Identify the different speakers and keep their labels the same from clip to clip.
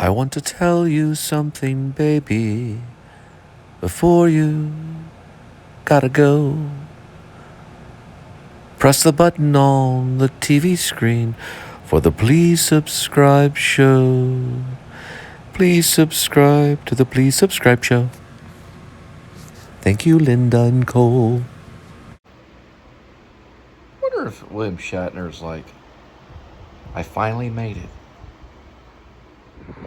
Speaker 1: I want to tell you something, baby, before you gotta go. Press the button on the TV screen for the Please Subscribe show. Please subscribe to the Please Subscribe show. Thank you, Linda and Cole. I wonder if William Shatner's like, I finally made it.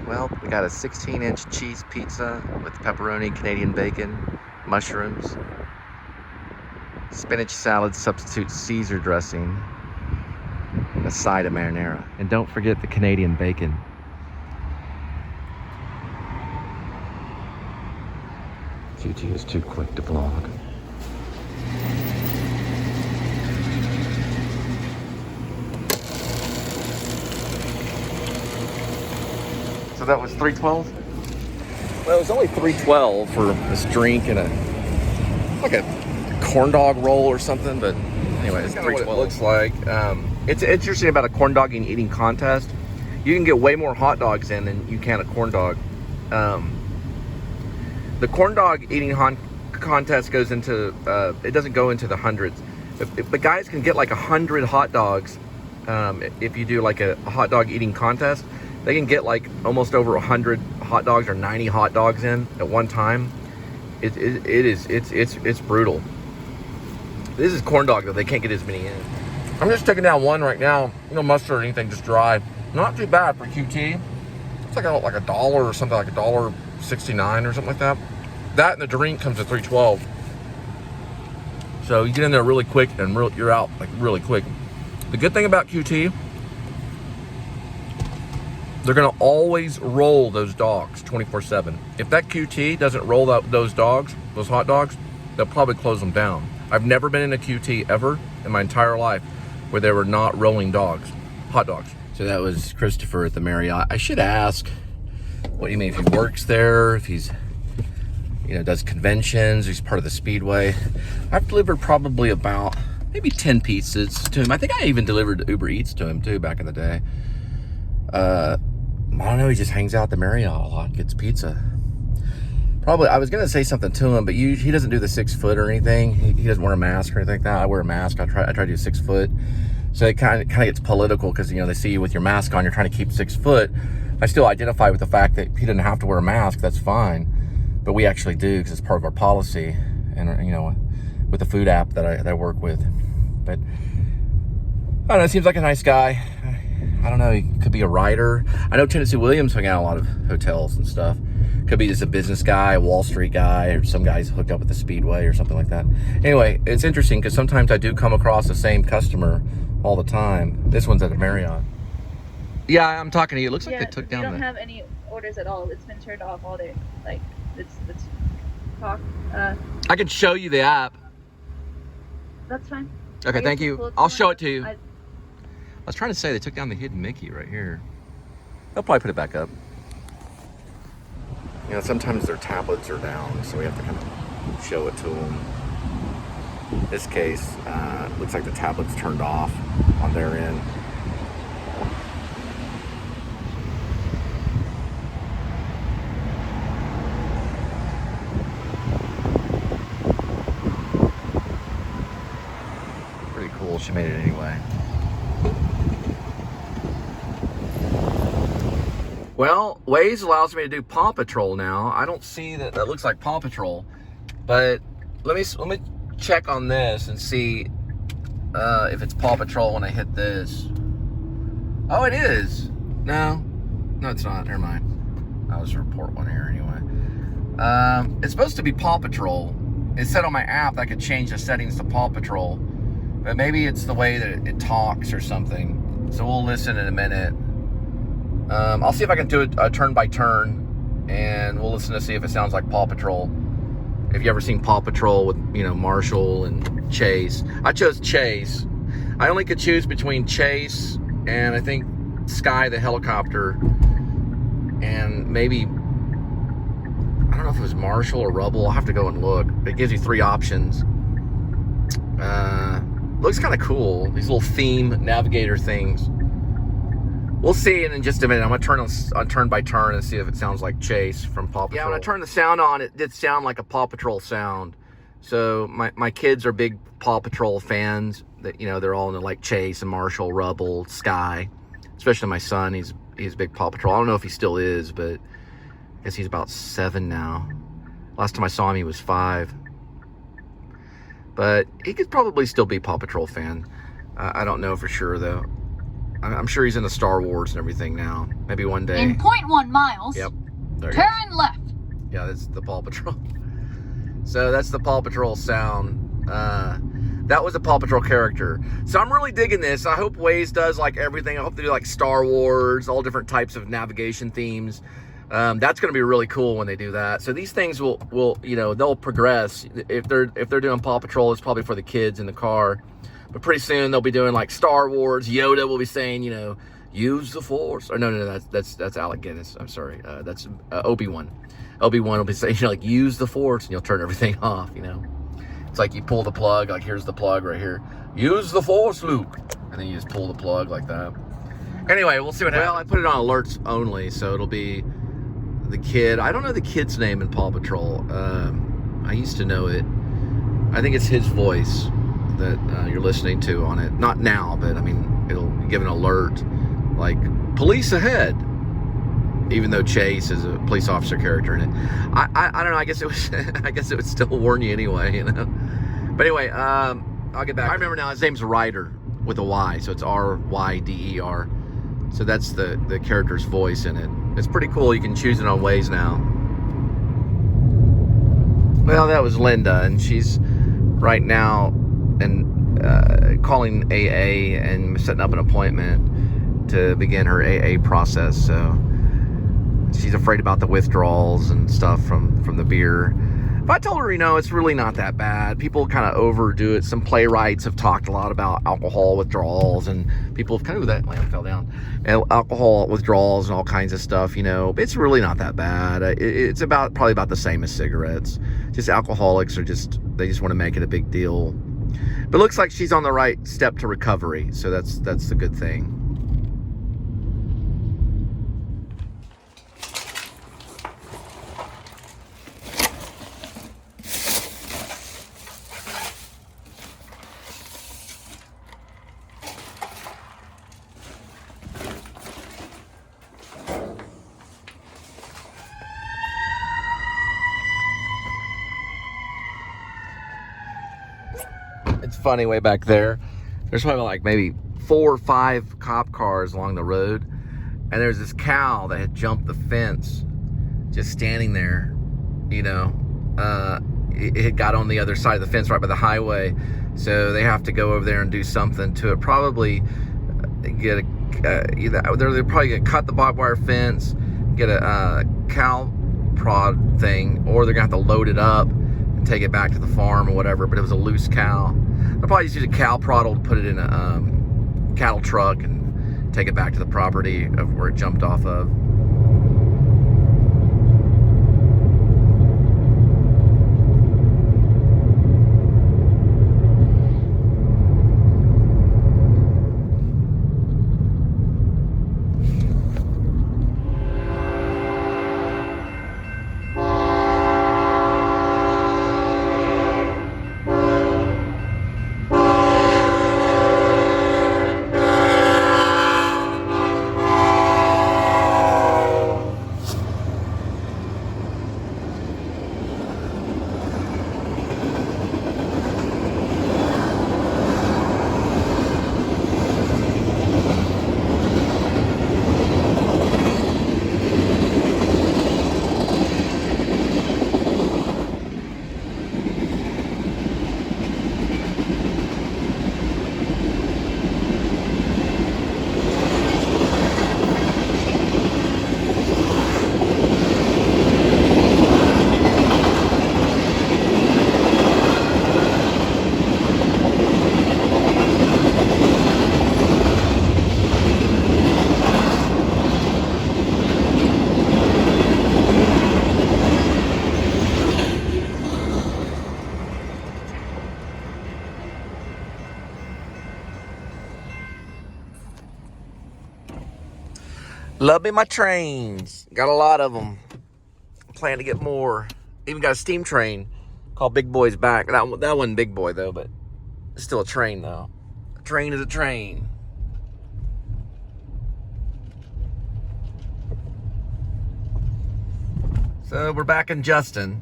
Speaker 1: Well, we got a 16-inch cheese pizza with pepperoni, Canadian bacon, mushrooms, spinach salad substitute Caesar dressing, a side of marinara. And don't forget the Canadian bacon. QT is too quick to vlog. So that was $3.12? Well, it was only $3.12 for this drink and like a corn dog roll or something, but anyway, it's $3.12. What it looks like. It's interesting about a corn dog eating contest. You can get way more hot dogs in than you can a corn dog. The corn dog eating contest goes into, it doesn't go into the hundreds. If the guys can get like 100 hot dogs, if you do like a hot dog eating contest, they can get like almost over 100 hot dogs or 90 hot dogs in at one time. It's brutal. This is corn dog though, they can't get as many in. I'm just taking down one right now. No mustard or anything, just dry. Not too bad for QT. It's like a dollar or something, like $1.69 or something like that. That and the drink comes to $3.12. So you get in there really quick and you're out like really quick. The good thing about QT, they're gonna always roll those dogs 24/7. If that QT doesn't roll out those hot dogs, they'll probably close them down. I've never been in a QT ever in my entire life where they were not rolling hot dogs. So that was Christopher at the Marriott. I should ask, what do you mean, if he works there, if he's, does conventions, he's part of the Speedway. I've delivered probably about maybe 10 pizzas to him. I think I even delivered Uber Eats to him too back in the day. I don't know, he just hangs out at the Marriott a lot, gets pizza. Probably, I was going to say something to him, but he doesn't do the 6 foot or anything. He doesn't wear a mask or anything like that. I wear a mask. I try to do 6 foot. So it kind of gets political because, they see you with your mask on, you're trying to keep 6 foot. I still identify with the fact that he doesn't have to wear a mask, that's fine. But we actually do because it's part of our policy. And, with the food app that I work with. But, I don't know, seems like a nice guy. I don't know, he could be a writer. I know Tennessee Williams hung out a lot of hotels and stuff. Could be just a business guy, a Wall Street guy, or some guy's hooked up with the Speedway or something like that. Anyway, it's interesting because sometimes I do come across the same customer all the time. This one's at the Marriott. Yeah, I'm talking to you. It looks like they took down
Speaker 2: we don't have any orders at all. It's been turned off all day. Like, it's talk.
Speaker 1: I could show you the app.
Speaker 2: That's fine.
Speaker 1: Okay, thank you. I'll show it to you. I was trying to say they took down the hidden Mickey right here. They'll probably put it back up. Sometimes their tablets are down, so we have to kind of show it to them. In this case, looks like the tablet's turned off on their end. Pretty cool, she made it anyway. Well, Waze allows me to do Paw Patrol now. I don't see that looks like Paw Patrol, but let me check on this and see if it's Paw Patrol when I hit this. Oh, it is. No, it's not. Never mind. I'll just report one here anyway. It's supposed to be Paw Patrol. It said on my app that I could change the settings to Paw Patrol, but maybe it's the way that it talks or something. So we'll listen in a minute. I'll see if I can do a turn by turn, and we'll listen to see if it sounds like Paw Patrol. If you ever seen Paw Patrol with, Marshall and Chase. I chose Chase. I only could choose between Chase and I think Sky the helicopter, and maybe, I don't know if it was Marshall or Rubble. I'll have to go and look. It gives you 3 options. Looks kind of cool. These little theme navigator things. We'll see in just a minute. I'm gonna turn on turn by turn and see if it sounds like Chase from Paw Patrol. Yeah, when I turned the sound on, it did sound like a Paw Patrol sound. So my kids are big Paw Patrol fans. That, you know, they're all into like Chase and Marshall, Rubble, Sky. Especially my son, he's a big Paw Patrol. I don't know if he still is, but I guess he's about 7 now. Last time I saw him, he was 5. But he could probably still be Paw Patrol fan. I don't know for sure though. I'm sure he's into Star Wars and everything now. Maybe one day.
Speaker 3: In 0.1 miles.
Speaker 1: Yep.
Speaker 3: Turn left.
Speaker 1: Yeah, that's the Paw Patrol. So that's the Paw Patrol sound. That was a Paw Patrol character. So I'm really digging this. I hope Waze does like everything. I hope they do like Star Wars, all different types of navigation themes. That's going to be really cool when they do that. So these things will you know, they'll progress. If they're doing Paw Patrol, it's probably for the kids in the car. But pretty soon they'll be doing like Star Wars. Yoda will be saying, you know, use the Force. Or no, that's Alec Guinness. I'm sorry. That's Obi-Wan. Obi-Wan will be saying, you know, like, use the Force, and you'll turn everything off, you know. It's like you pull the plug, like here's the plug right here. Use the Force, Luke. And then you just pull the plug like that. Anyway, we'll see what happens. Well, I put it on alerts only, so it'll be the kid. I don't know the kid's name in Paw Patrol. I used to know it. I think it's his voice that you're listening to on it. Not now, but I mean, it'll give an alert like police ahead, even though Chase is a police officer character in it. I don't know. I guess it was. I guess it would still warn you anyway, you know. But anyway, I'll get back. I remember now. His name's Ryder with a Y, so it's R-Y-D-E-R. So that's the character's voice in it. It's pretty cool. You can choose it on Waze now. Well, that was Linda, and she's right now and calling AA and setting up an appointment to begin her AA process. So she's afraid about the withdrawals and stuff from the beer. But I told her, you know, it's really not that bad. People kind of overdo it. Some playwrights have talked a lot about alcohol withdrawals, and people have kind of, that lamp fell down, and alcohol withdrawals and all kinds of stuff, you know. It's really not that bad. It's probably about the same as cigarettes. Just alcoholics they just want to make it a big deal. But it looks like she's on the right step to recovery, so that's the good thing. It's funny, way back there's probably like maybe 4 or 5 cop cars along the road, and there's this cow that had jumped the fence, just standing there, you know. It had got on the other side of the fence right by the highway, so they have to go over there and do something to it. Probably get they're probably gonna cut the barbed wire fence, get a cow prod thing, or they're gonna have to load it up and take it back to the farm or whatever. But it was a loose cow. They'll probably just use a cow prod to put it in a cattle truck and take it back to the property of where it jumped off of. Love me my trains. Got a lot of them. Plan to get more. Even got a steam train called Big Boy's Back. That wasn't Big Boy though, but it's still a train though. A train is a train. So we're back in Justin.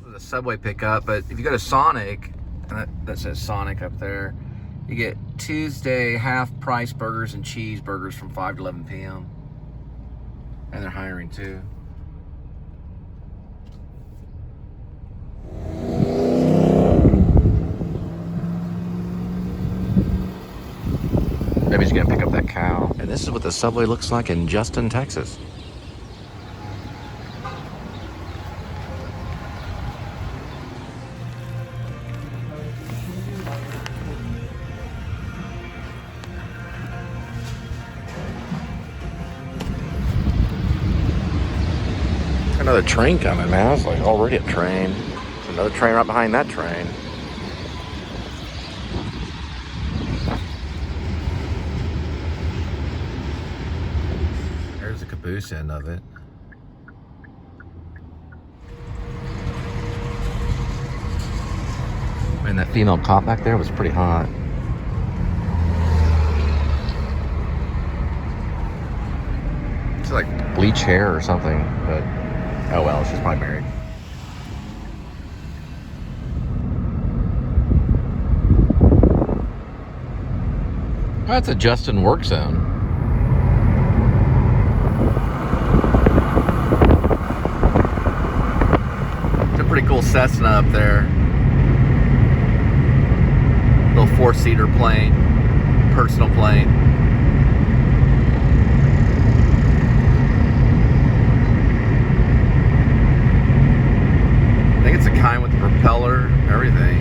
Speaker 1: There's a Subway pickup, but if you go to Sonic, and that says Sonic up there, you get Tuesday half-price burgers and cheeseburgers from 5 to 11 p.m. And they're hiring too. Maybe he's gonna pick up that cow. And this is what the Subway looks like in Justin, Texas. Another train coming, man. It's like already a train. There's another train right behind that train. There's the caboose end of it. Man, that female cop back there was pretty hot. It's like bleach hair or something, but oh well, she's probably married. That's a Justin work zone. It's a pretty cool Cessna up there. Little 4-seater plane, personal plane. I think it's a kind with the propeller, everything.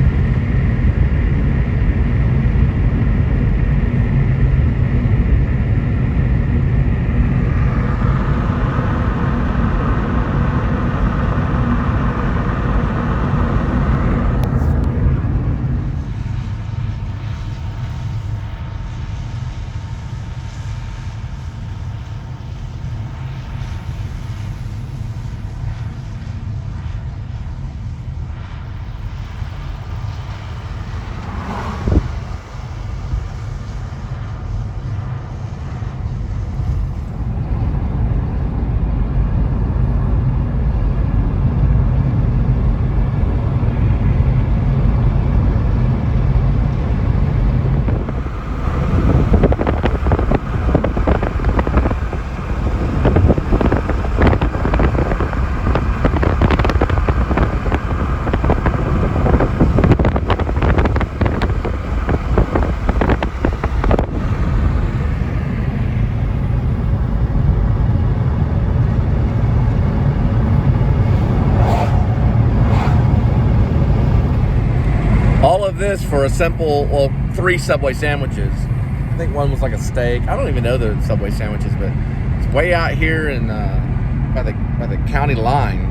Speaker 1: All of this for a simple, well, 3 Subway sandwiches. I think one was like a steak. I don't even know the Subway sandwiches, but it's way out here in by the county line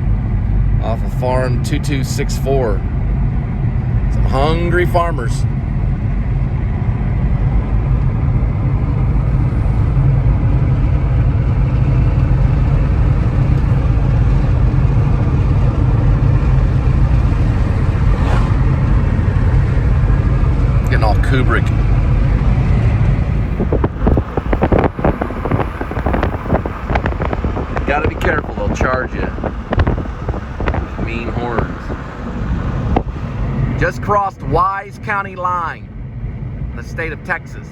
Speaker 1: off of farm 2264. Some hungry farmers. Getting all Kubrick. Gotta be careful, they'll charge you. Mean horns. Just crossed Wise County line in the state of Texas.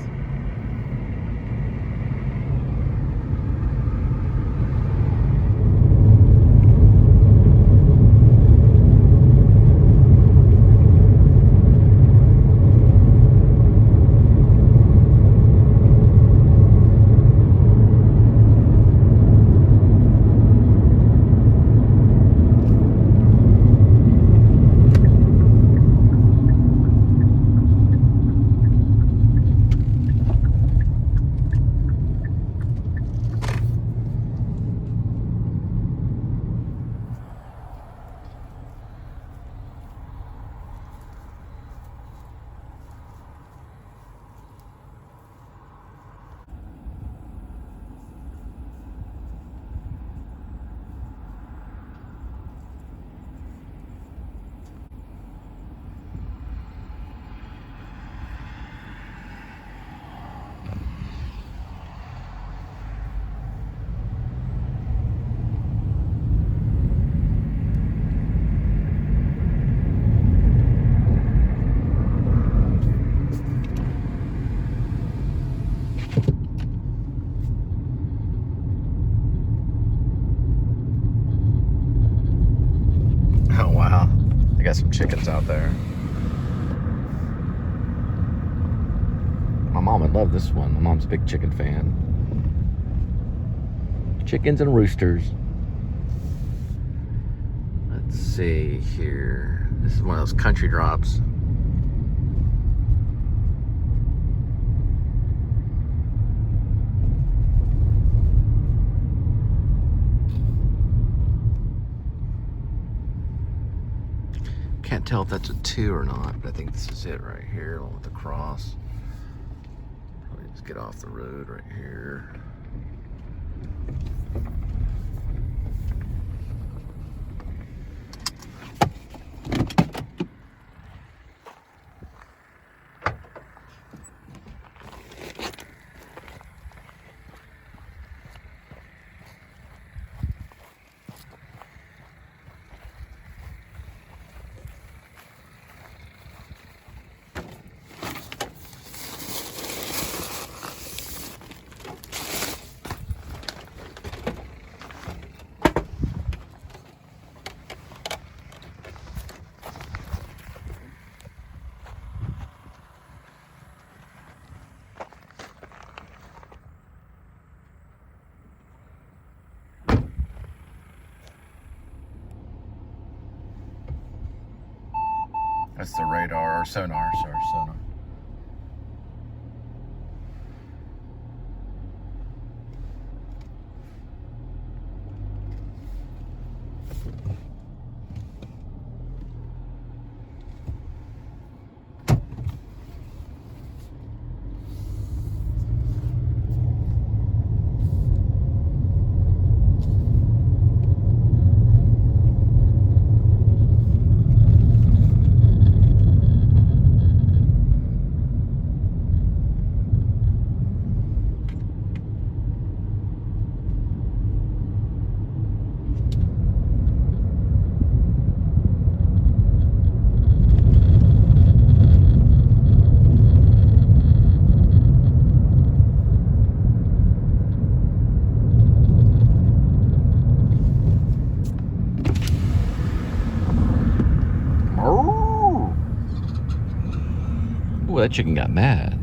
Speaker 1: some chickens out there. My mom would love this one. My mom's a big chicken fan. Chickens and roosters. Let's see here. This is one of those country drops. Can't tell if that's a 2 or not, but I think this is it right here, along with the cross. Probably just get off the road right here. That's the radar, or sonar, sorry, sonar. Ooh, that chicken got mad.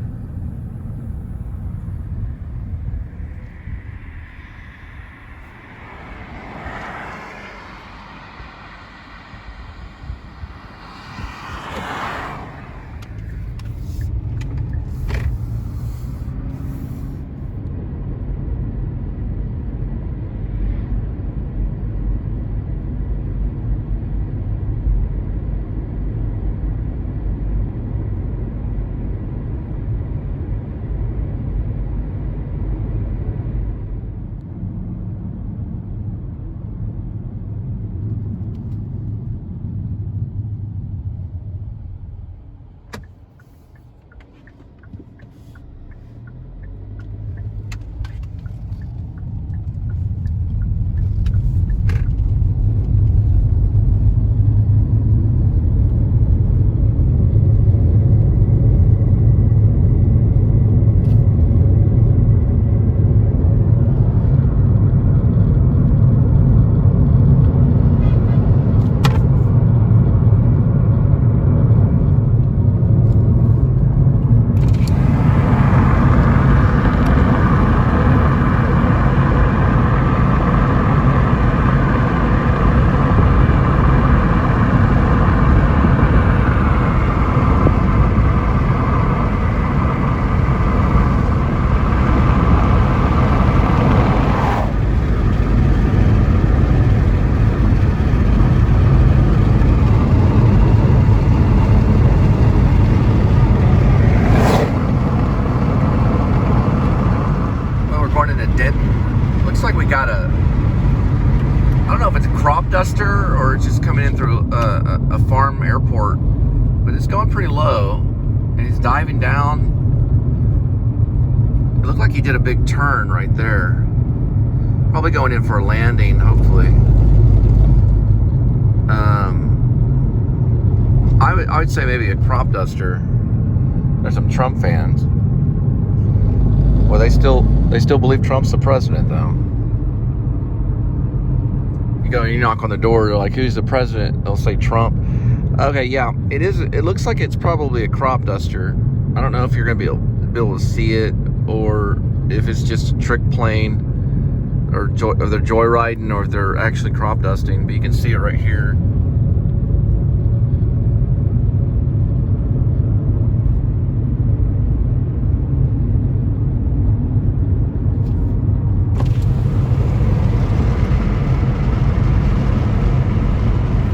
Speaker 1: Duster, or it's just coming in through a farm airport, but it's going pretty low, and he's diving down. It looked like he did a big turn right there, probably going in for a landing, hopefully. I would say maybe a crop duster. There's some Trump fans. Well, they still believe Trump's the president, though. You go and you knock on the door, they're like, who's the president? They'll say Trump. Okay, yeah, it is. It looks like it's probably a crop duster. I don't know if you're going to be able to see it, or if it's just a trick plane, or they're joyriding, or if they're actually crop dusting. But you can see it right here.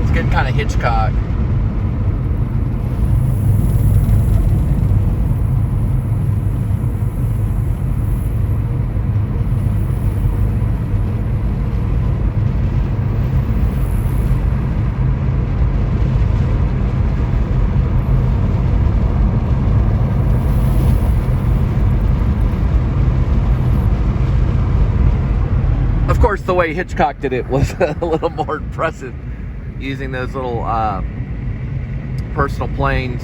Speaker 1: It's getting kind of Hitchcock. Of course, the way Hitchcock did it was a little more impressive, using those little personal planes,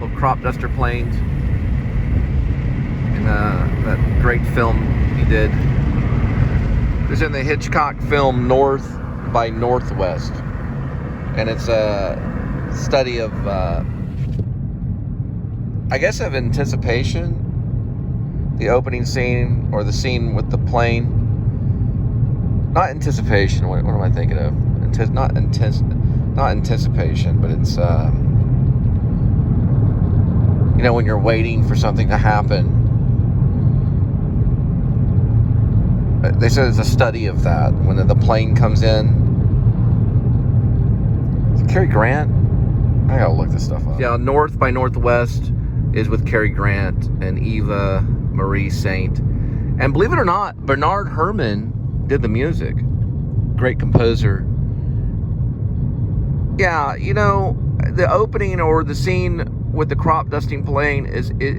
Speaker 1: little crop duster planes, in that great film he did. It was in the Hitchcock film North by Northwest, and it's a study of, I guess, of anticipation. The opening scene, or the scene with the plane. Not anticipation. What am I thinking of? Not anticipation, but it's you know, when you're waiting for something to happen. They said it's a study of that. When the plane comes in. Is it Cary Grant? I gotta look this stuff up. Yeah, North by Northwest is with Cary Grant and Eva Marie Saint, and believe it or not, Bernard Herrmann did the music. Great composer. Yeah, you know, the opening or the scene with the crop dusting plane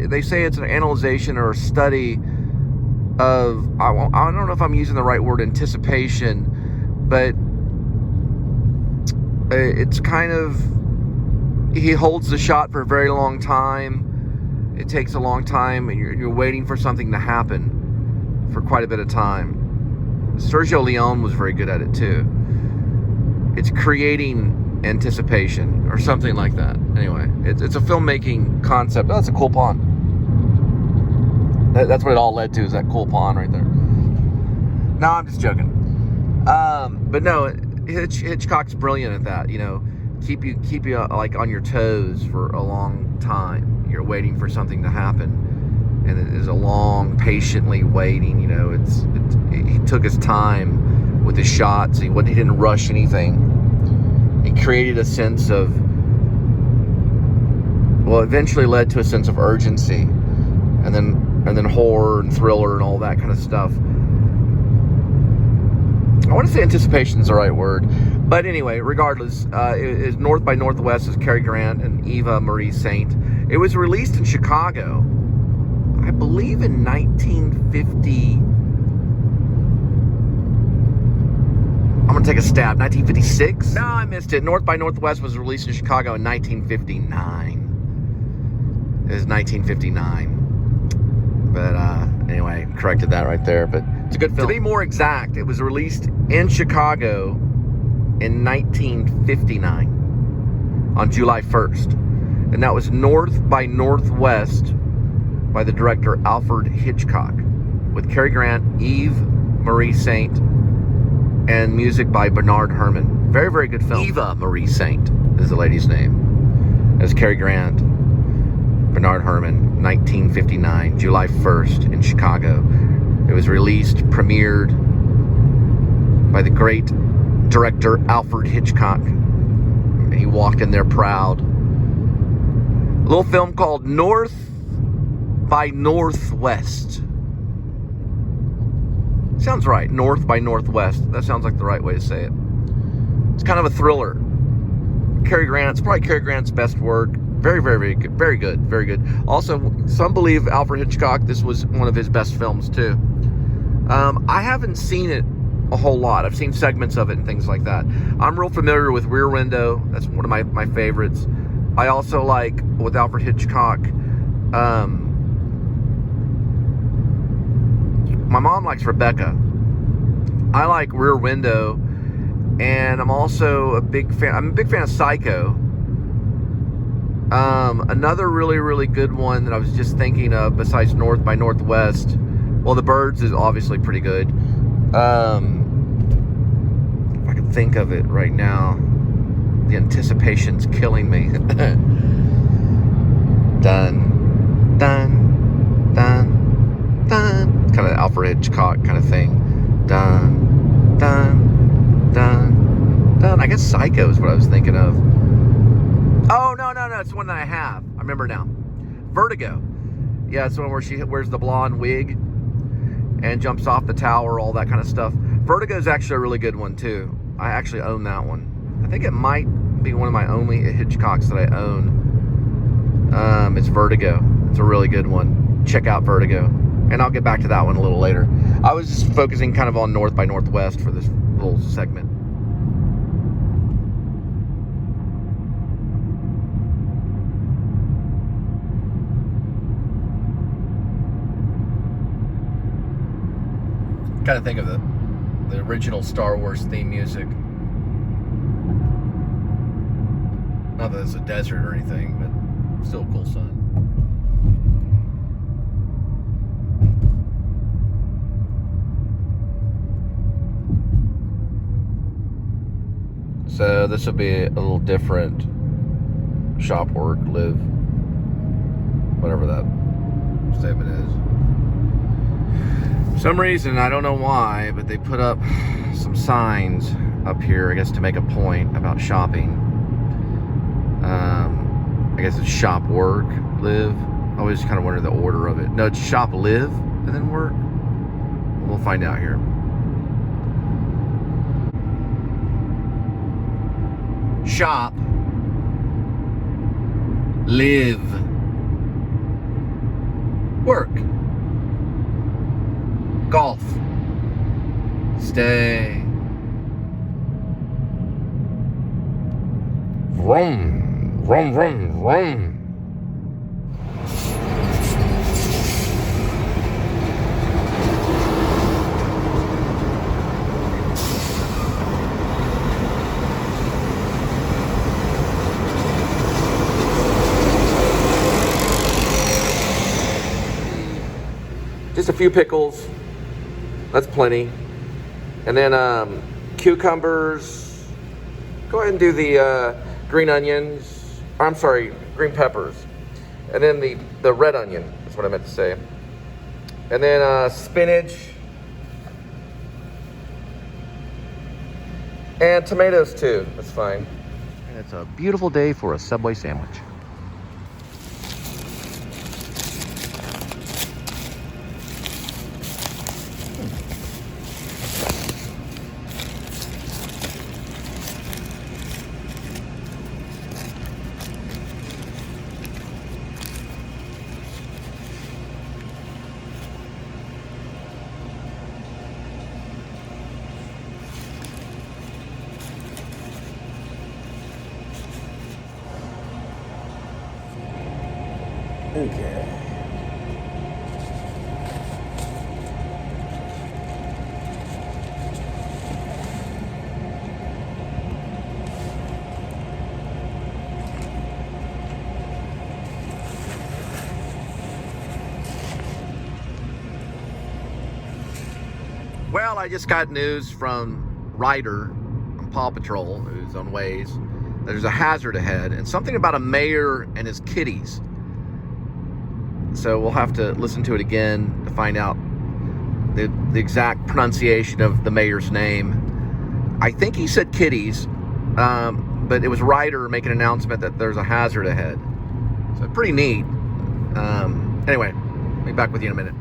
Speaker 1: they say it's an analyzation or a study of, I don't know if I'm using the right word, anticipation, but it's kind of, he holds the shot for a very long time. It takes a long time, and you're waiting for something to happen for quite a bit of time. Sergio Leone was very good at it too. It's creating anticipation or something like that. Anyway, it's a filmmaking concept. Oh, that's a cool pond. That's what it all led to, is that cool pond right there. No, I'm just joking. But no, Hitchcock's brilliant at that. You know, keep you like on your toes for a long time. You're waiting for something to happen. And it is a long, patiently waiting. You know, he took his time with his shots. He didn't rush anything. He created a sense of, well, eventually led to a sense of urgency, and then horror and thriller and all that kind of stuff. I want to say anticipation is the right word, but anyway, regardless, it is North by Northwest is Cary Grant and Eva Marie Saint. It was released in Chicago, I believe, in 1950. I'm going to take a stab. 1956? No, I missed it. North by Northwest was released in Chicago in 1959. It was 1959. But anyway, corrected that right there. But it's a good film. To be more exact, it was released in Chicago in 1959 on July 1st. And that was North by Northwest by the director Alfred Hitchcock, with Cary Grant, Eve Marie Saint, and music by Bernard Herrmann. Very, very good film. Eva Marie Saint is the lady's name. As Cary Grant, Bernard Herrmann, 1959, July 1st in Chicago. It was released, premiered by the great director Alfred Hitchcock. He walked in there proud. A little film called North by Northwest. Sounds right. North by Northwest. That sounds like the right way to say it. It's kind of a thriller. Cary Grant. It's probably Cary Grant's best work. Very, very, very good. Very good. Very good. Also, some believe Alfred Hitchcock, this was one of his best films too. I haven't seen it a whole lot. I've seen segments of it and things like that. I'm real familiar with Rear Window. That's one of my favorites. I also like, with Alfred Hitchcock, my mom likes Rebecca. I like Rear Window, and I'm also a big fan. I'm a big fan of Psycho. Another really, really good one that I was just thinking of besides North by Northwest. Well, the Birds is obviously pretty good. If I can think of it right now. The anticipation's killing me. Dun, dun, dun, dun. Kind of Alfred Hitchcock kind of thing. Dun, dun, dun, dun. I guess Psycho is what I was thinking of. Oh, no. It's one that I have. I remember now. Vertigo. Yeah, it's the one where she wears the blonde wig and jumps off the tower, all that kind of stuff. Vertigo is actually a really good one, too. I actually own that one. I think it might be one of my only Hitchcocks that I own. It's Vertigo. It's a really good one. Check out Vertigo. And I'll get back to that one a little later. I was just focusing kind of on North by Northwest for this little segment. Kind of think of the original Star Wars theme music. Not that it's a desert or anything, but still a cool sun. So this will be a little different. Shop, work, live, whatever that statement is. For some reason, I don't know why, but they put up some signs up here, I guess to make a point about shopping. I guess it's shop, work, live. I always kind of wonder the order of it. No, it's shop, live, and then work. We'll find out here. Shop, live, work, golf, stay. Vroom. Vroom, vroom, vroom. Just a few pickles. That's plenty. And then cucumbers. Go ahead and do the green onions. I'm sorry, green peppers. And then the red onion, that's what I meant to say. And then spinach. And tomatoes too, that's fine. And it's a beautiful day for a Subway sandwich. Okay. Well, I just got news from Ryder on Paw Patrol, who's on Waze. There's a hazard ahead, and something about a mayor and his kitties. So we'll have to listen to it again to find out the exact pronunciation of the mayor's name. I think he said kitties, but it was Ryder making an announcement that there's a hazard ahead. So pretty neat. Anyway, I'll be back with you in a minute.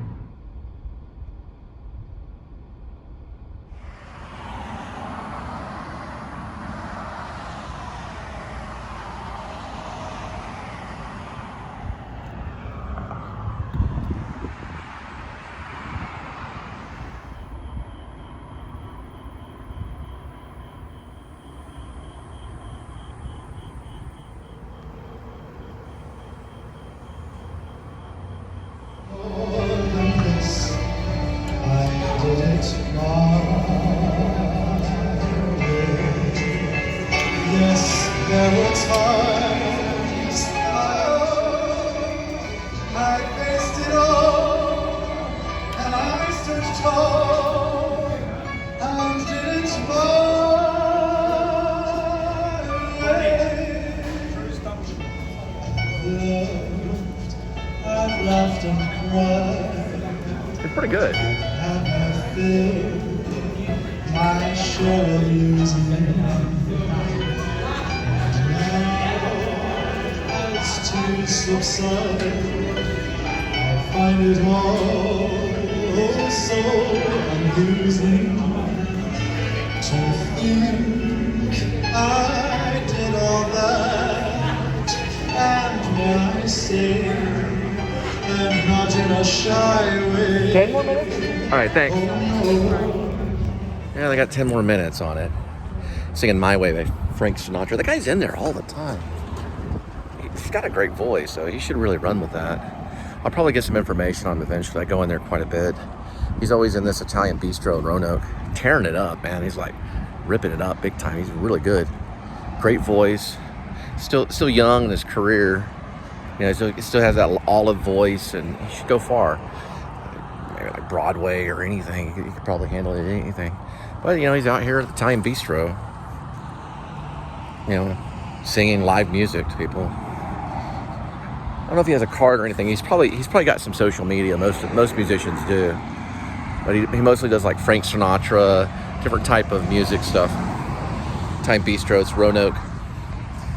Speaker 4: I faced it all, and I stood tall, and didn't loved, I've laughed and cried.
Speaker 1: It's pretty good.
Speaker 4: I've had my share of losing. Now, as tears subside, I find it all so amusing to think I did all that. And when I say I'm not in a shy way.
Speaker 1: 10 more minutes? All right, thanks. Yeah, they got 10 more minutes on it. Singing My Way by Frank Sinatra. The guy's in there all the time. He's got a great voice, so he should really run with that. I'll probably get some information on him eventually. I go in there quite a bit. He's always in this Italian bistro in Roanoke, tearing it up, man. He's like ripping it up big time. He's really good. Great voice. Still young in his career. You know, he still has that olive voice, and he should go far. Maybe like Broadway or anything. He could probably handle it, anything. But, you know, he's out here at the Italian bistro, you know, singing live music to people. I don't know if he has a card or anything. He's probably got some social media. Most musicians do. But he mostly does like Frank Sinatra, different type of music stuff. Italian bistro, it's Roanoke.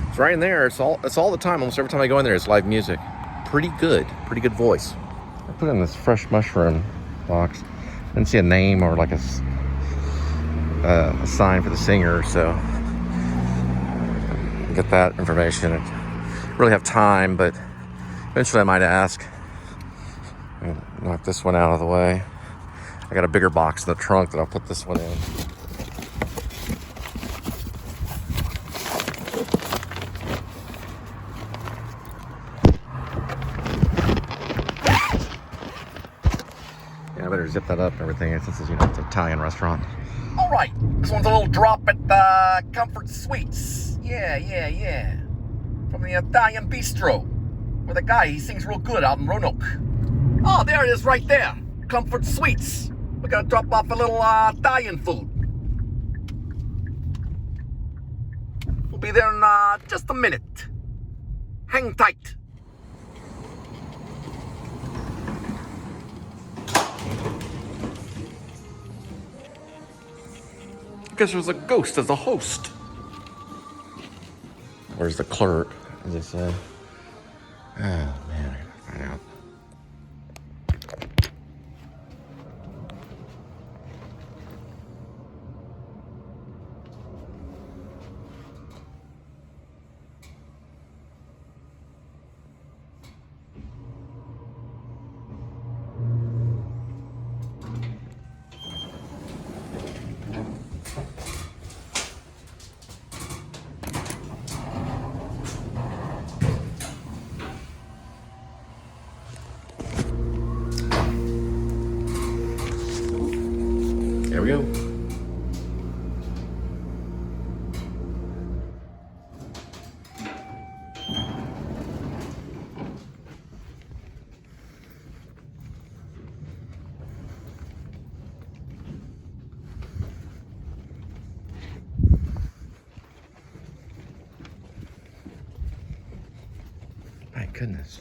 Speaker 1: It's right in there. It's all the time. Almost every time I go in there, it's live music. Pretty good voice. I put in this fresh mushroom box. Didn't see a name or like a sign for the singer, so get that information. I really have time, but eventually I might ask. Knock this one out of the way. I got a bigger box in the trunk that I'll put this one in. I better zip that up and everything since it's, you know, it's an Italian restaurant. All right, this one's a little drop at Comfort Suites. Yeah. From the Italian bistro. With a guy, he sings real good out in Roanoke. Oh, there it is right there. Comfort Suites. We're gonna drop off a little Italian food. We'll be there in just a minute. Hang tight. Guess there's a ghost as a host. Where's the clerk, as they say? Oh, man, I gotta find out. There we go. My goodness.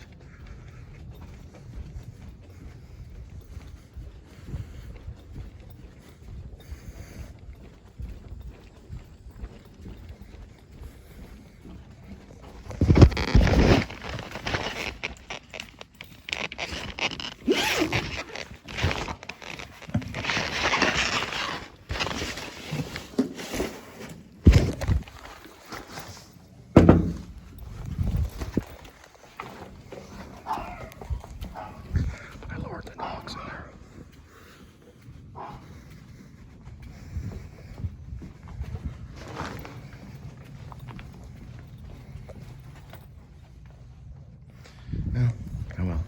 Speaker 1: Oh well.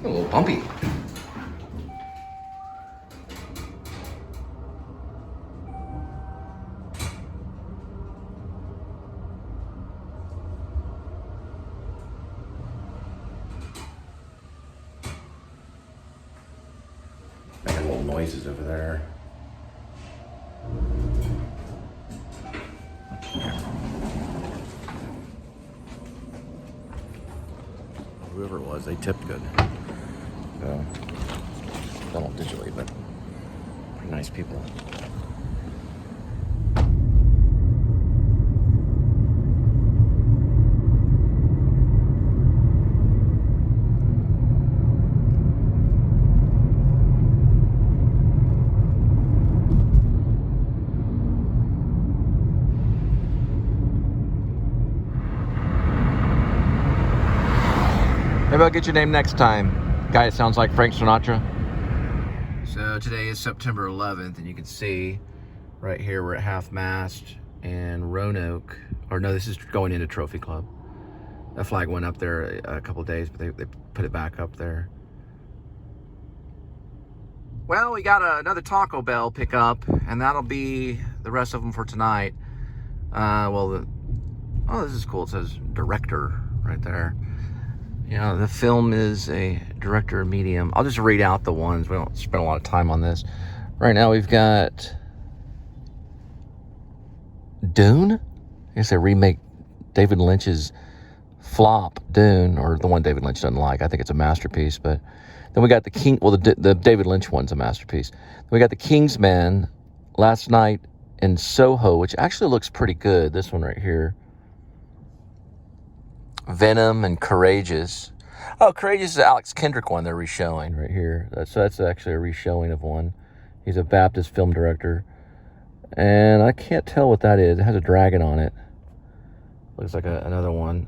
Speaker 1: A little bumpy. little noises over there. Whoever it was, they tipped good. So, not digitally, but pretty nice people. Maybe I'll get your name next time. Guy, it sounds like Frank Sinatra. So today is September 11th, and you can see right here we're at half-mast and Roanoke. Or no, this is going into Trophy Club. That flag went up there a couple of days, but they put it back up there. Well, we got another Taco Bell pickup, and that'll be the rest of them for tonight. Oh, this is cool. It says director right there. Yeah, the film is a director medium. I'll just read out the ones. We don't spend a lot of time on this. Right now we've got Dune. I guess they remake David Lynch's flop Dune, or the one David Lynch doesn't like. I think it's a masterpiece. But then we got the David Lynch one's a masterpiece. Then we got The Kingsman, Last Night in Soho, which actually looks pretty good. This one right here. Venom and Courageous. Oh, Courageous is the Alex Kendrick one they're re-showing right here. That's actually a re-showing of one. He's a Baptist film director. And I can't tell what that is. It has a dragon on it. Looks like another one.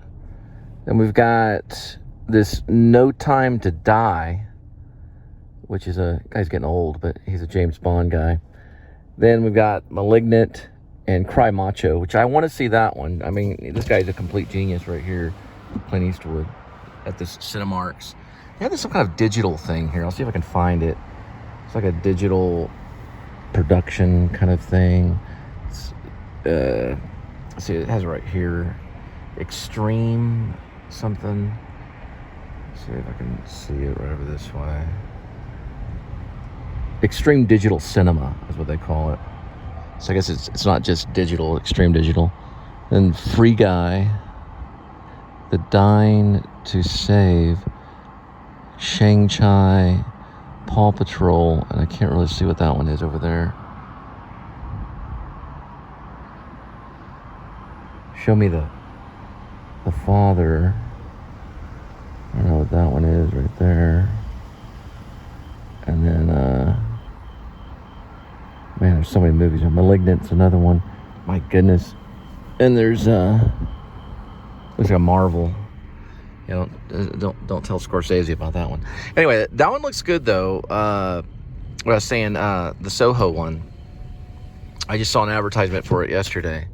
Speaker 1: Then we've got this No Time to Die, which is guy's getting old, but he's a James Bond guy. Then we've got Malignant and Cry Macho, which I want to see that one. I mean, this guy's a complete genius right here. Clint Eastwood at this Cinemarks. Yeah, there's some kind of digital thing here. I'll see if I can find it. It's like a digital production kind of thing. Let's see, it has it right here. Extreme something. Let's see if I can see it right over this way. Extreme Digital Cinema is what they call it. So I guess it's not just digital, extreme digital. Then Free Guy, The Dine to Save, Shang-Chi, Paw Patrol, and I can't really see what that one is over there. Show Me the Father. I don't know what that one is right there. And then, man, there's so many movies. Malignant's another one. My goodness. And there's looks like a Marvel. You know, don't tell Scorsese about that one. Anyway, that one looks good though. What I was saying, the Soho one. I just saw an advertisement for it yesterday.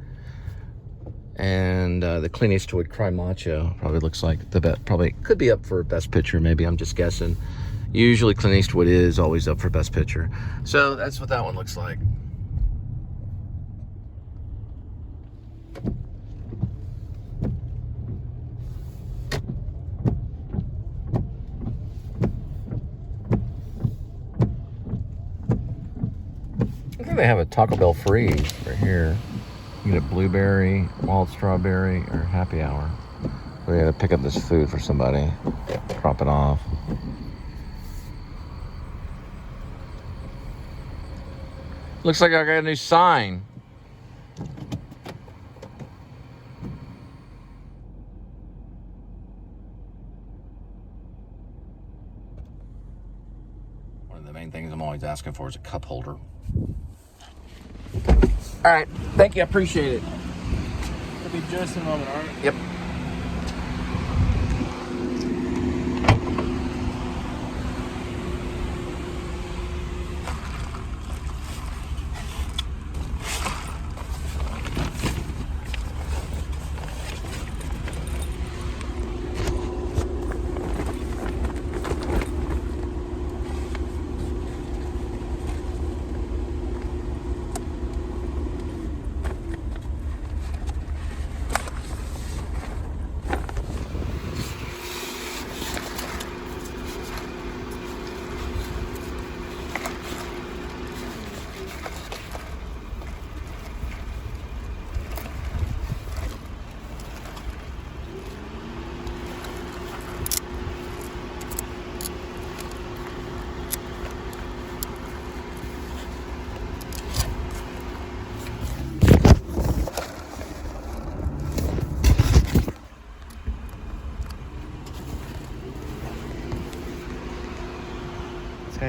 Speaker 1: And the Clint Eastwood Cry Macho probably looks like the best. Probably could be up for Best Picture. Maybe I'm just guessing. Usually Clint Eastwood is always up for Best Picture. So that's what that one looks like. I think they have a Taco Bell freeze right here. You get a blueberry, wild strawberry, or happy hour. We gotta pick up this food for somebody. Drop it off. Looks like I got a new sign. One of the main things I'm always asking for is a cup holder. All right, thank you, I appreciate it.
Speaker 5: It'll be just a moment, all right?
Speaker 1: Yep.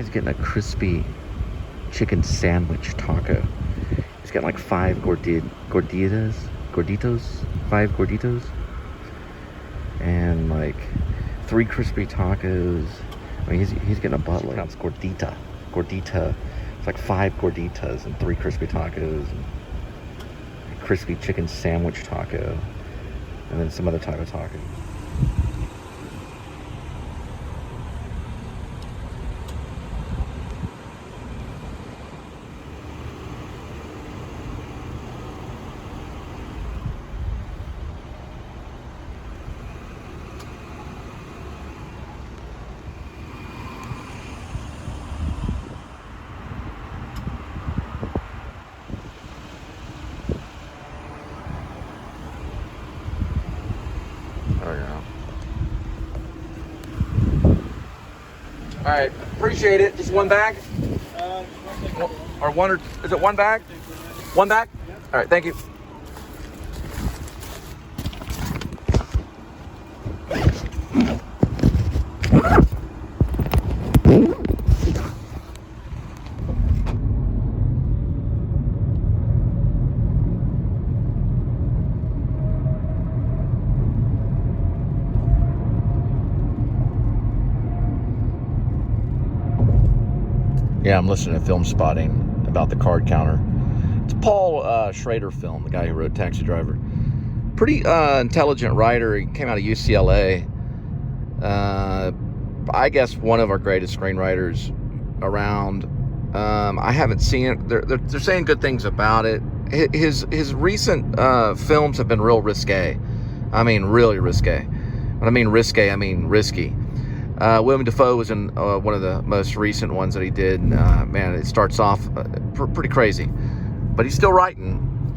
Speaker 1: Guy's getting a crispy chicken sandwich taco. He's got like 5 gorditos, 5 gorditos, and like 3 crispy tacos. I mean, he's getting a buttload. It's gordita. It's like 5 gorditas and 3 crispy tacos, and a crispy chicken sandwich taco, and then some other type of taco. All right, appreciate it. Just one bag? Or one, or is it one bag? One bag? All right, thank you. Yeah, I'm listening to Film Spotting about the card counter. It's Paul Schrader film, the guy who wrote Taxi Driver. Pretty intelligent writer. He came out of UCLA. I guess one of our greatest screenwriters around. I haven't seen it. They're saying good things about it. His recent films have been real risque. I mean, really risque. When I mean risque, I mean risky. Willem Dafoe was in one of the most recent ones that he did. Man, it starts off pretty crazy, but he's still writing.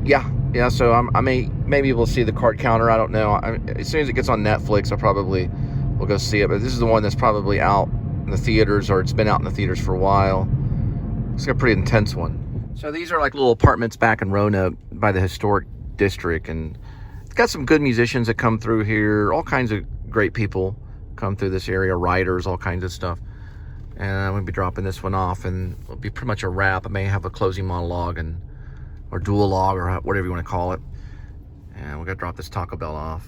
Speaker 1: Yeah. So maybe we'll see the card counter. I don't know. As soon as it gets on Netflix, I probably will go see it. But this is the one that's probably out in the theaters, or it's been out in the theaters for a while. It's got a pretty intense one. So these are like little apartments back in Roanoke by the historic district, and it's got some good musicians that come through here. All kinds of great people come through this area, writers, all kinds of stuff. And I'm going to be dropping this one off, and it'll be pretty much a wrap. I may have a closing monologue or duologue, or whatever you want to call it. And we're going to drop this Taco Bell off.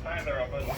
Speaker 5: Hi there, buddy.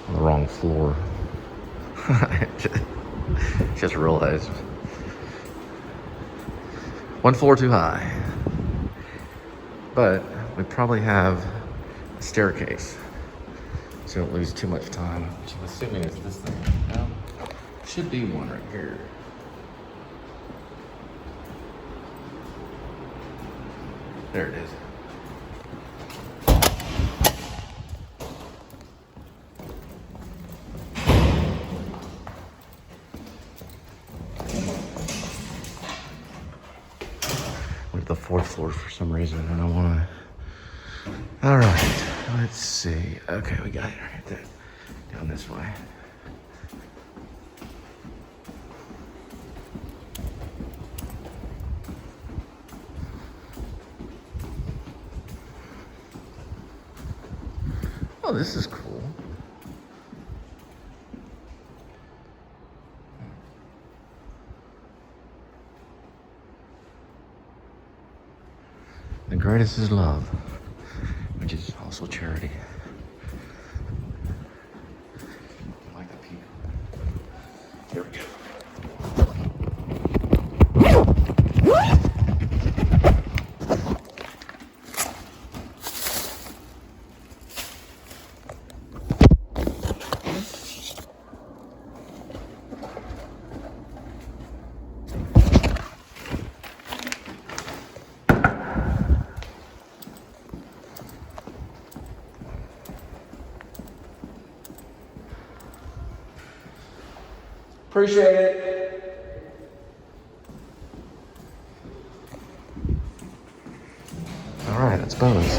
Speaker 1: On the wrong floor. Just realized. One floor too high. But we probably have a staircase, so don't lose too much time. Which I'm assuming is this thing. No? should be one right here. There it is. Went to the 4th floor for some reason, and I want to. All right, let's see. Okay, we got it right there. Down this way. Oh, this is cool. The greatest is love, which is also charity. I like the people. Here we go. Appreciate it. All right, that's bonus.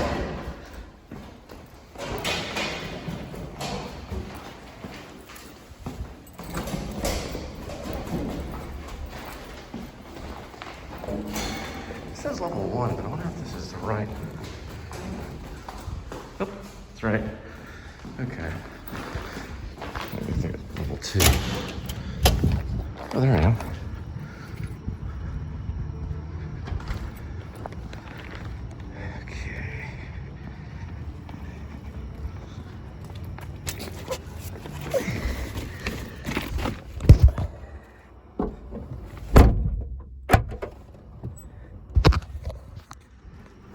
Speaker 1: It says level 1, but I wonder if this is the right. Oh, that's right. Okay. I think it's level 2. Oh, there I am. Okay.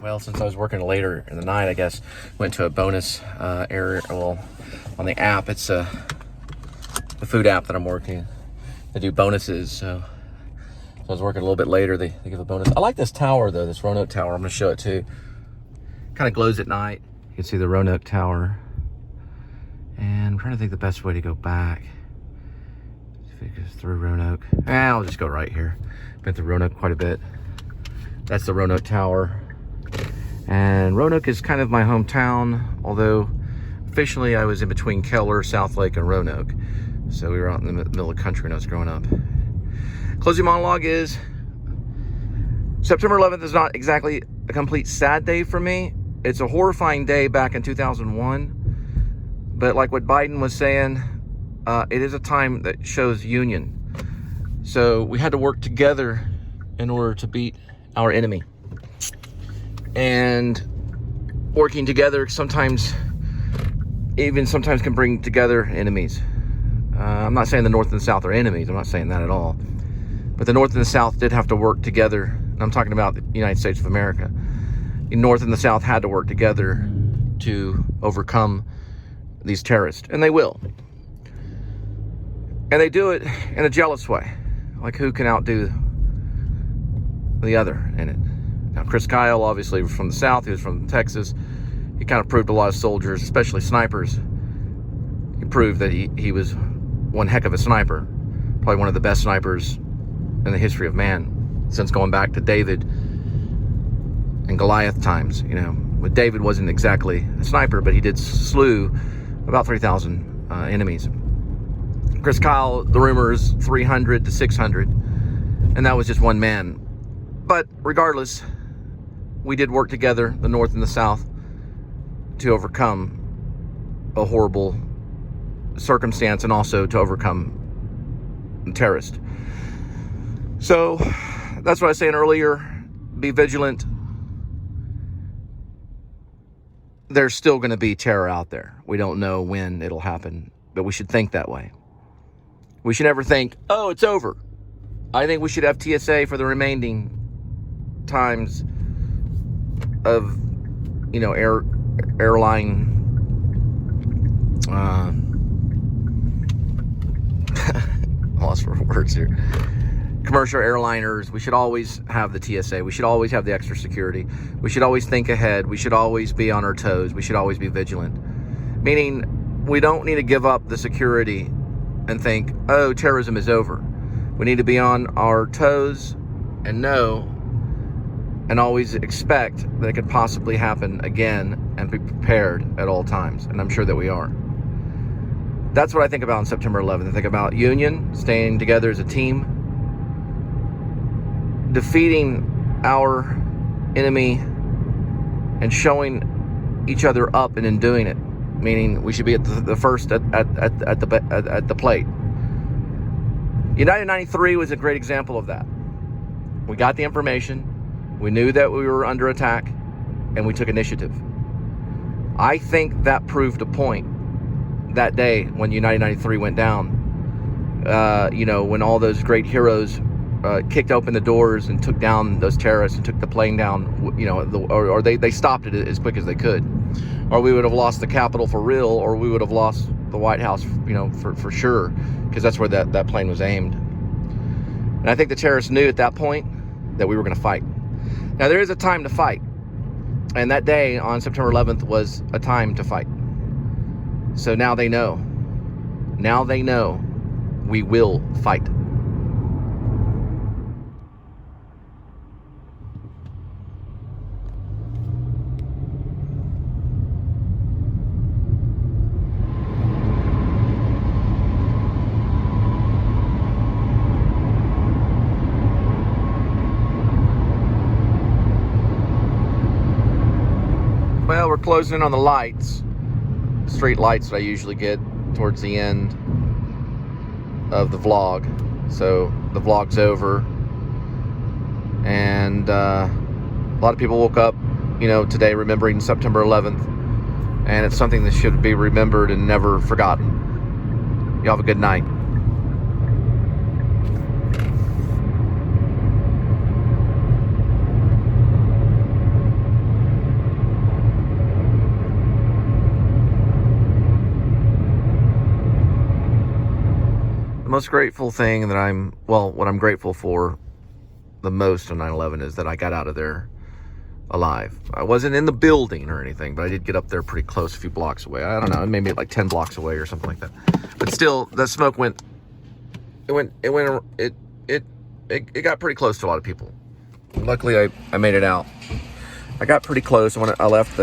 Speaker 1: Well, since I was working later in the night, I guess went to a bonus area. Well, on the app, it's the food app that I'm working. They do bonuses, so I was working a little bit later. They give a bonus. I like this tower though, this Roanoke Tower. I'm gonna show it too. Kind of glows at night. You can see the Roanoke Tower. And I'm trying to think the best way to go back. If it goes through Roanoke. I'll just go right here. Been through Roanoke quite a bit. That's the Roanoke Tower. And Roanoke is kind of my hometown, although officially I was in between Keller, Southlake, and Roanoke. So we were out in the middle of the country when I was growing up. Closing monologue is, September 11th is not exactly a complete sad day for me. It's a horrifying day back in 2001. But like what Biden was saying, it is a time that shows union. So we had to work together in order to beat our enemy. And working together sometimes can bring together enemies. I'm not saying the North and the South are enemies. I'm not saying that at all. But the North and the South did have to work together. And I'm talking about the United States of America. The North and the South had to work together to overcome these terrorists. And they will. And they do it in a jealous way. Like who can outdo the other in it. Now, Chris Kyle, obviously from the South. He was from Texas. He kind of proved a lot of soldiers, especially snipers. He proved that he was one heck of a sniper, probably one of the best snipers in the history of man, since going back to David and Goliath times. You know, with David wasn't exactly a sniper, but he did slew about 3,000 enemies. Chris Kyle, the rumor is 300 to 600, and that was just one man. But regardless, we did work together, the North and the South, to overcome a horrible circumstance and also to overcome terrorists. So that's what I was saying earlier. Be vigilant. There's still going to be terror out there. We don't know when it'll happen, but we should think that way. We should never think, oh, it's over. I think we should have TSA for the remaining times of, airline lost for words here. Commercial airliners, we should always have the TSA. We should always have the extra security. We should always think ahead. We should always be on our toes. We should always be vigilant. Meaning, we don't need to give up the security and think, oh, terrorism is over. We need to be on our toes and know and always expect that it could possibly happen again and be prepared at all times. And I'm sure that we are. That's what I think about on September 11th. I think about union, staying together as a team, defeating our enemy and showing each other up and in doing it. Meaning we should be at the first at the plate. United 93 was a great example of that. We got the information. We knew that we were under attack, and we took initiative. I think that proved a point that day when United 93 went down. When all those great heroes kicked open the doors and took down those terrorists and took the plane down, or they stopped it as quick as they could. Or we would have lost the Capitol for real, or we would have lost the White House, for sure, because that's where that plane was aimed. And I think the terrorists knew at that point that we were going to fight. Now, there is a time to fight. And that day on September 11th was a time to fight. So now they know. Now they know we will fight. Well, we're closing in on the lights, street lights that I usually get towards the end of the vlog. So the vlog's over, and a lot of people woke up, today remembering September 11th, and it's something that should be remembered and never forgotten. You have a good night. The most grateful thing that what I'm grateful for the most on 9/11 is that I got out of there alive. I wasn't in the building or anything, but I did get up there pretty close, a few blocks away. I don't know, maybe like 10 blocks away or something like that. But still, the smoke it got pretty close to a lot of people. Luckily, I made it out. I got pretty close. When I left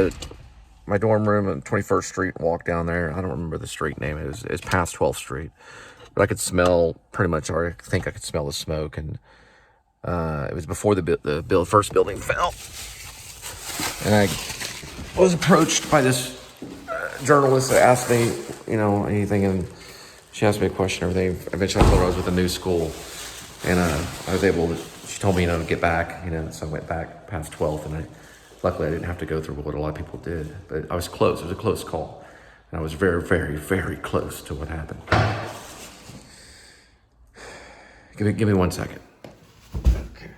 Speaker 1: my dorm room on 21st Street and walked down there, I don't remember the street name. It was past 12th Street. But I could smell pretty much, or I think I could smell the smoke, and it was before the first building fell. And I was approached by this journalist that asked me, anything, and she asked me a question and everything. Eventually I told her I was with a new school, and I was able to, she told me, to get back, so I went back past 12th, and luckily I didn't have to go through what a lot of people did, but I was close. It was a close call, and I was very, very, very close to what happened. Give me 1 second. Okay.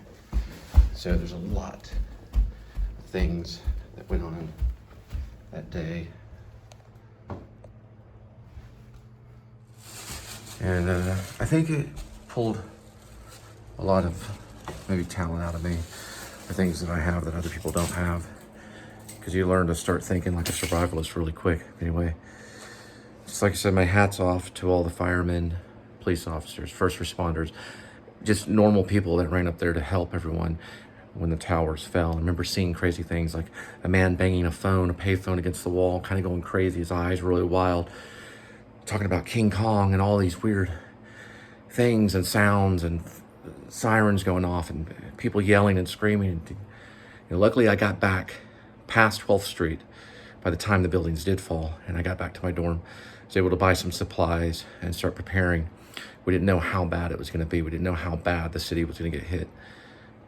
Speaker 1: So there's a lot of things that went on that day. And I think it pulled a lot of maybe talent out of me, or things that I have that other people don't have. Because you learn to start thinking like a survivalist really quick. Anyway, just like I said, my hat's off to all the firemen, police officers, first responders, just normal people that ran up there to help everyone when the towers fell. I remember seeing crazy things like a man banging a payphone against the wall, kind of going crazy, his eyes really wild, talking about King Kong and all these weird things and sounds and sirens going off and people yelling and screaming. Luckily I got back past 12th Street by the time the buildings did fall, and I got back to my dorm. I was able to buy some supplies and start preparing. We didn't know how bad it was going to be. We didn't know how bad the city was going to get hit,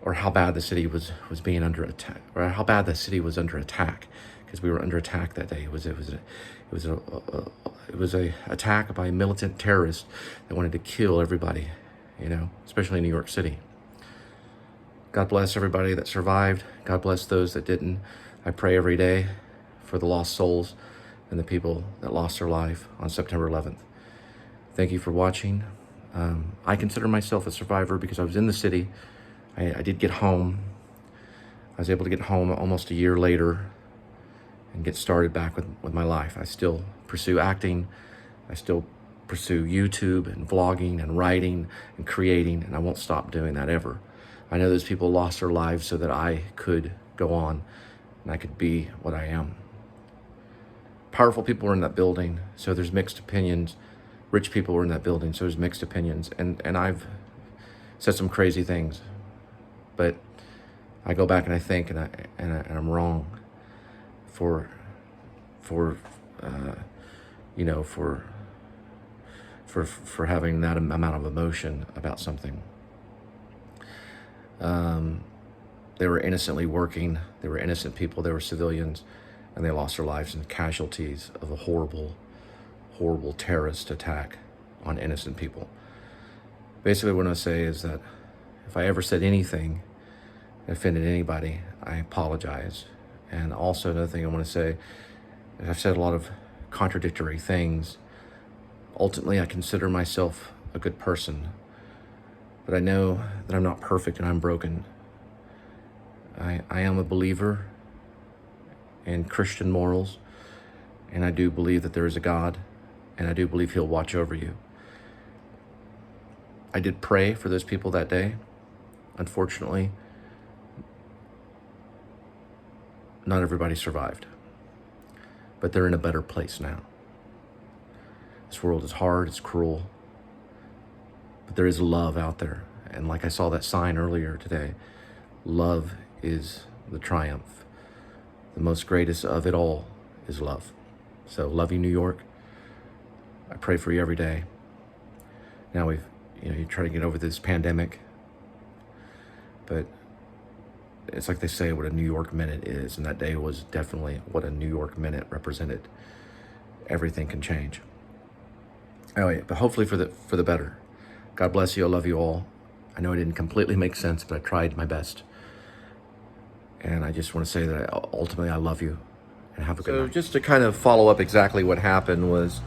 Speaker 1: or how bad the city was being under attack, or how bad the city was under attack, because we were under attack that day. It was a attack by militant terrorists that wanted to kill everybody, especially in New York City. God bless everybody that survived. God bless those that didn't. I pray every day for the lost souls and the people that lost their life on September 11th. Thank you for watching. I consider myself a survivor because I was in the city. I did get home. I was able to get home almost a year later and get started back with my life. I still pursue acting. I still pursue YouTube and vlogging and writing and creating, and I won't stop doing that ever. I know those people lost their lives so that I could go on and I could be what I am. Powerful people were in that building, so there's mixed opinions. Rich people were in that building, so there's mixed opinions. And I've said some crazy things, but I go back and I think, and I'm wrong for having that amount of emotion about something. They were innocently working. They were innocent people. They were civilians, and they lost their lives in casualties of a horrible, horrible terrorist attack on innocent people. Basically, what I say is that if I ever said anything that offended anybody, I apologize. And also another thing I want to say is I've said a lot of contradictory things. Ultimately, I consider myself a good person, but I know that I'm not perfect and I'm broken. I am a believer in Christian morals, and I do believe that there is a God, and I do believe He'll watch over you. I did pray for those people that day. Unfortunately, not everybody survived, but they're in a better place now. This world is hard, it's cruel, but there is love out there. And like I saw that sign earlier today, love is the triumph. The most greatest of it all is love. So love you, New York. I pray for you every day. Now you try to get over this pandemic, but it's like they say what a New York minute is, and that day was definitely what a New York minute represented. Everything can change. Anyway, but hopefully for the better. God bless you. I love you all. I know it didn't completely make sense, but I tried my best. And I just want to say that ultimately I love you, and have a good night. So just to kind of follow up exactly what happened was,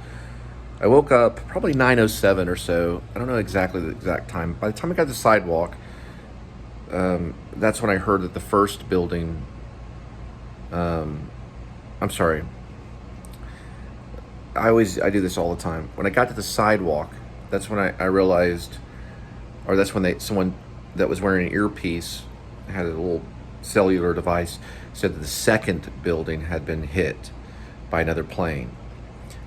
Speaker 1: I woke up probably 9:07 or so. I don't know exactly the exact time. By the time I got to the sidewalk, that's when I heard that the first building, I'm sorry. I do this all the time. When I got to the sidewalk, that's when I realized, or that's when someone that was wearing an earpiece, had a little cellular device, said that the second building had been hit by another plane.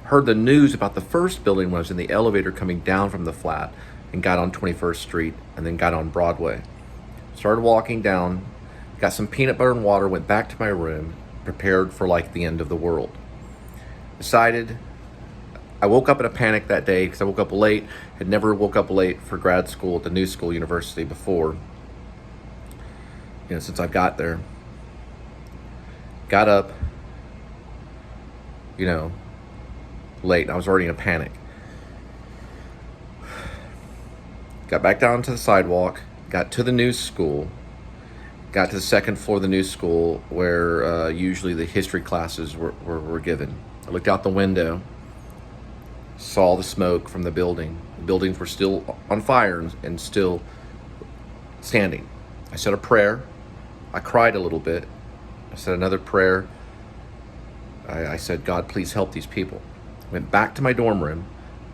Speaker 1: Heard the news about the first building when I was in the elevator coming down from the flat, and got on 21st Street and then got on Broadway. Started walking down, got some peanut butter and water, went back to my room, prepared for like the end of the world. I woke up in a panic that day because I woke up late, had never woke up late for grad school at the New School University before, since I've got there. Got up, late. I was already in a panic. Got back down to the sidewalk, got to the new school, got to the second floor of the new school where usually the history classes were given. I looked out the window, saw the smoke from the building. The buildings were still on fire and still standing. I said a prayer. I cried a little bit. I said another prayer. I said, God, please help these people. Went back to my dorm room.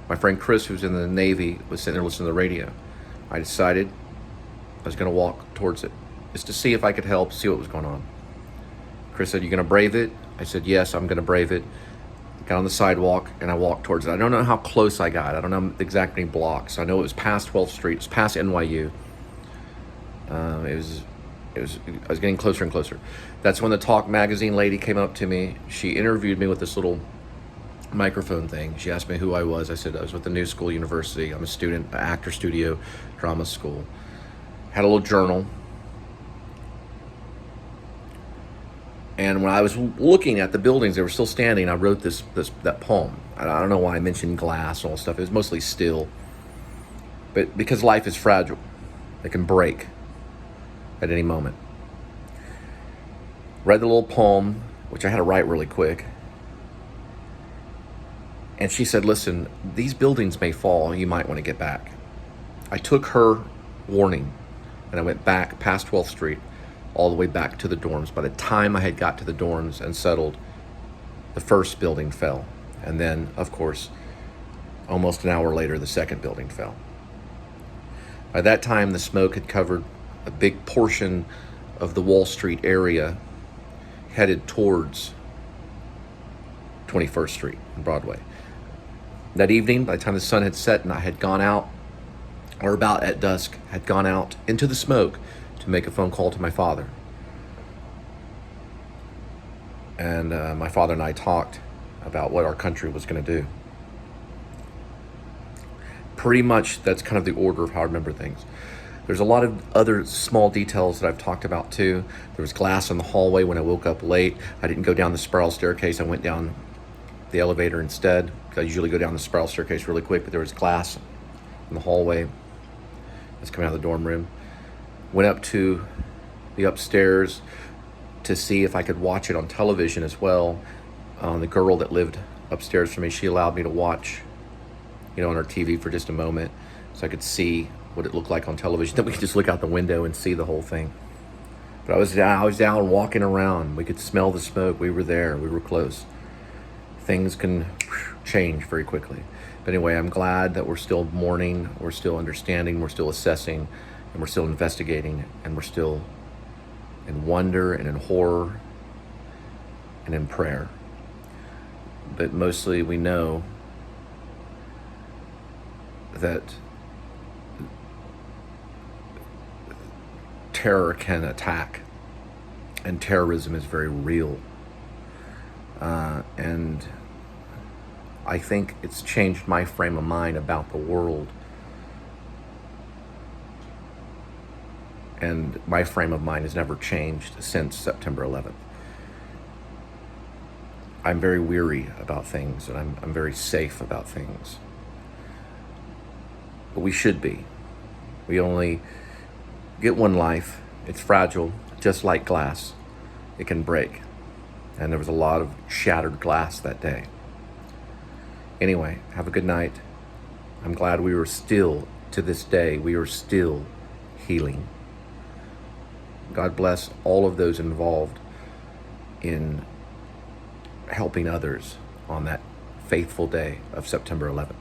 Speaker 1: My friend Chris, who's in the Navy, was sitting there listening to the radio. I decided I was going to walk towards it just to see if I could help, see what was going on. Chris said, you going to brave it? I said, yes, I'm going to brave it. Got on the sidewalk and I walked towards it. I don't know how close I got. I don't know the exact many blocks. I know it was past 12th Street. It was past NYU. I was getting closer and closer. That's when the Talk magazine lady came up to me. She interviewed me with this little microphone thing. She asked me who I was. I said I was with the New School University. I'm a student, actor studio, drama school. Had a little journal. And when I was looking at the buildings, they were still standing. I wrote that poem. I don't know why I mentioned glass and all this stuff. It was mostly still. But because life is fragile, it can break at any moment. Read the little poem, which I had to write really quick. And she said, listen, these buildings may fall. You might want to get back. I took her warning and I went back past 12th Street all the way back to the dorms. By the time I had got to the dorms and settled, the first building fell. And then, of course, almost an hour later, the second building fell. By that time, the smoke had covered a big portion of the Wall Street area headed towards 21st Street and Broadway. That evening, by the time the sun had set and I had gone out, or about at dusk, had gone out into the smoke to make a phone call to my father. And my father and I talked about what our country was going to do. Pretty much that's kind of the order of how I remember things. There's a lot of other small details that I've talked about too. There was glass in the hallway when I woke up late. I didn't go down the spiral staircase. I went down the elevator instead. I usually go down the spiral staircase really quick, but there was glass in the hallway that's coming out of the dorm room. Went up to the upstairs to see if I could watch it on television as well. The girl that lived upstairs from me, she allowed me to watch, on her TV for just a moment so I could see what it looked like on television. Then we could just look out the window and see the whole thing. But I was down walking around. We could smell the smoke. We were there. We were close. Things can change very quickly. But anyway, I'm glad that we're still mourning, we're still understanding, we're still assessing, and we're still investigating, and we're still in wonder and in horror and in prayer. But mostly we know that terror can attack, and terrorism is very real. And I think it's changed my frame of mind about the world. And my frame of mind has never changed since September 11th. I'm very weary about things, and I'm very safe about things. But we should be. We only get one life. It's fragile, just like glass. It can break. And there was a lot of shattered glass that day. Anyway, have a good night. I'm glad we were still, to this day, we are still healing. God bless all of those involved in helping others on that faithful day of September 11th.